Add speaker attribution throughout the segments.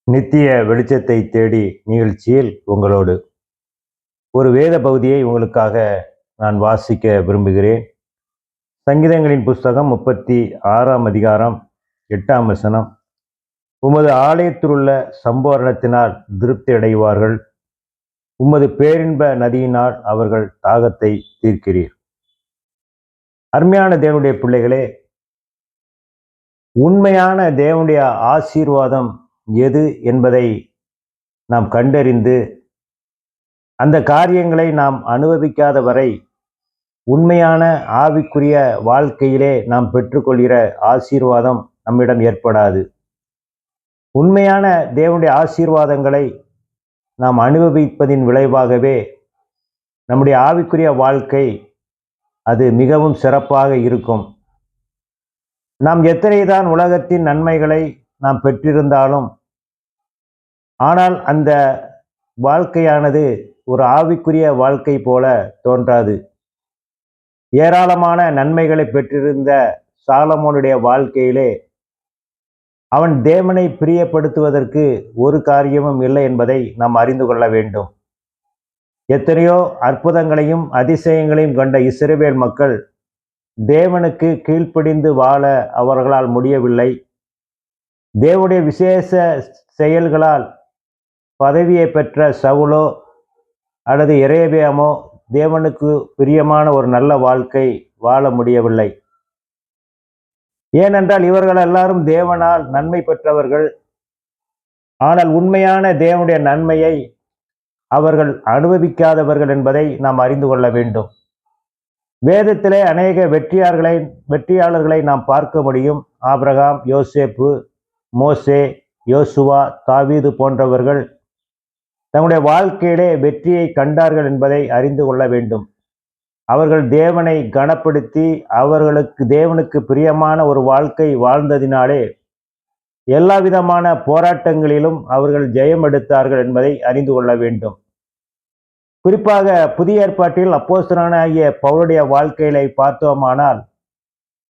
Speaker 1: நித்திய வெளிச்சத்தை தேடி நிகழ்ச்சியில் உங்களோடு ஒரு வேத பகுதியை உங்களுக்காக நான் வாசிக்க விரும்புகிறேன். சங்கீதங்களின் புஸ்தகம் 36ஆம் அதிகாரம் 8ஆம் வசனம். உமது ஆலயத்திலுள்ள சம்போரணத்தினால் திருப்தி அடைவார்கள், உமது பேரின்ப நதியினால் அவர்கள் தாகத்தை தீர்க்கிறீர். அருமையான தேவனுடைய பிள்ளைகளே, உண்மையான தேவனுடைய ஆசீர்வாதம் எது என்பதை நாம் கண்டறிந்து அந்த காரியங்களை நாம் அனுபவிக்காத வரை உண்மையான ஆவிக்குரிய வாழ்க்கையிலே நாம் பெற்றுக்கொள்கிற ஆசீர்வாதம் நம்மிடம் ஏற்படாது. உண்மையான தேவனுடைய ஆசீர்வாதங்களை நாம் அனுபவிப்பதின் விளைவாகவே நம்முடைய ஆவிக்குரிய வாழ்க்கை அது மிகவும் சிறப்பாக இருக்கும். நாம் எத்தனைதான் உலகத்தின் நன்மைகளை நாம் பெற்றிருந்தாலும், ஆனால் அந்த வாழ்க்கையானது ஒரு ஆவிக்குரிய வாழ்க்கை போல தோன்றாது. ஏராளமான நன்மைகளை பெற்றிருந்த சாலமோனுடைய வாழ்க்கையிலே அவன் தேவனை பிரியப்படுத்துவதற்கு ஒரு காரியமும் இல்லை என்பதை நாம் அறிந்து கொள்ள வேண்டும். எத்தனையோ அற்புதங்களையும் அதிசயங்களையும் கண்ட இஸ்ரவேல் மக்கள் தேவனுக்கு கீழ்ப்படிந்து வாழ அவர்களால் முடியவில்லை. தேவனுடைய விசேஷ செயல்களால் பதவியை பெற்ற சவுலோ அல்லது எரேபியாமோ தேவனுக்கு பிரியமான ஒரு நல்ல வாழ்க்கை வாழ முடியவில்லை. ஏனென்றால் இவர்கள் எல்லாரும் தேவனால் நன்மை பெற்றவர்கள். ஆனால் உண்மையான தேவனுடைய நன்மையை அவர்கள் அனுபவிக்காதவர்கள் என்பதை நாம் அறிந்து கொள்ள வேண்டும். வேதத்திலே அநேக வெற்றியாளர்களை நாம் பார்க்க முடியும். ஆபிரகாம், யோசேப்பு, மோசே, யோசுவா, தாவீது போன்றவர்கள் தங்களுடைய வாழ்க்கையிலே வெற்றியை கண்டார்கள் என்பதை அறிந்து கொள்ள வேண்டும். அவர்கள் தேவனை கனப்படுத்தி தேவனுக்கு பிரியமான ஒரு வாழ்க்கை வாழ்ந்ததினாலே எல்லா விதமான போராட்டங்களிலும் அவர்கள் ஜெயம் எடுத்தார்கள் என்பதை அறிந்து கொள்ள வேண்டும். குறிப்பாக புதிய ஏற்பாட்டில் அப்போஸ்தலனாகிய பவுலுடைய வாழ்க்கையில பார்த்தோமானால்,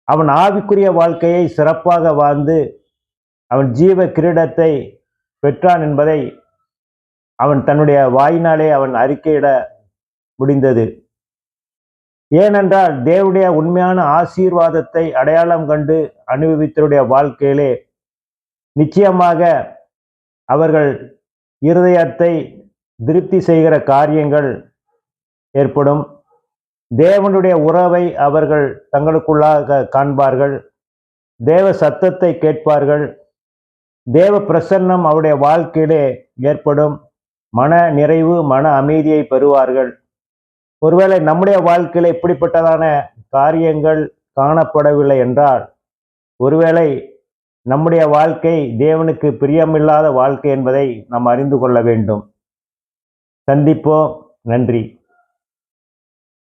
Speaker 1: அவன் ஆவிக்குரிய வாழ்க்கையை சிறப்பாக வாழ்ந்து அவன் ஜீவ கிரீடத்தை பெற்றான் என்பதை அவன் தன்னுடைய வாயினாலே அவன் அறிக்கையிட முடிந்தது. ஏனென்றால் தேவனுடைய உண்மையான ஆசீர்வாதத்தை அடையாளம் கண்டு அனுபவித்தவருடைய வாழ்க்கையிலே நிச்சயமாக அவர்கள் இருதயத்தை திருப்தி செய்கிற காரியங்கள் ஏற்படும். தேவனுடைய உறவை அவர்கள் தங்களுக்குள்ளாக காண்பார்கள். தேவ சத்தத்தை கேட்பார்கள். தேவ பிரசன்னம் அவருடைய வாழ்க்கையிலே ஏற்படும். மன நிறைவு, மன அமைதியை பெறுவார்கள். ஒருவேளை நம்முடைய வாழ்க்கையில இப்படிப்பட்டதான காரியங்கள் காணப்படவில்லை என்றால், ஒருவேளை நம்முடைய வாழ்க்கை தேவனுக்கு பிரியமில்லாத வாழ்க்கை என்பதை நாம் அறிந்து கொள்ள வேண்டும். சந்திப்போம். நன்றி.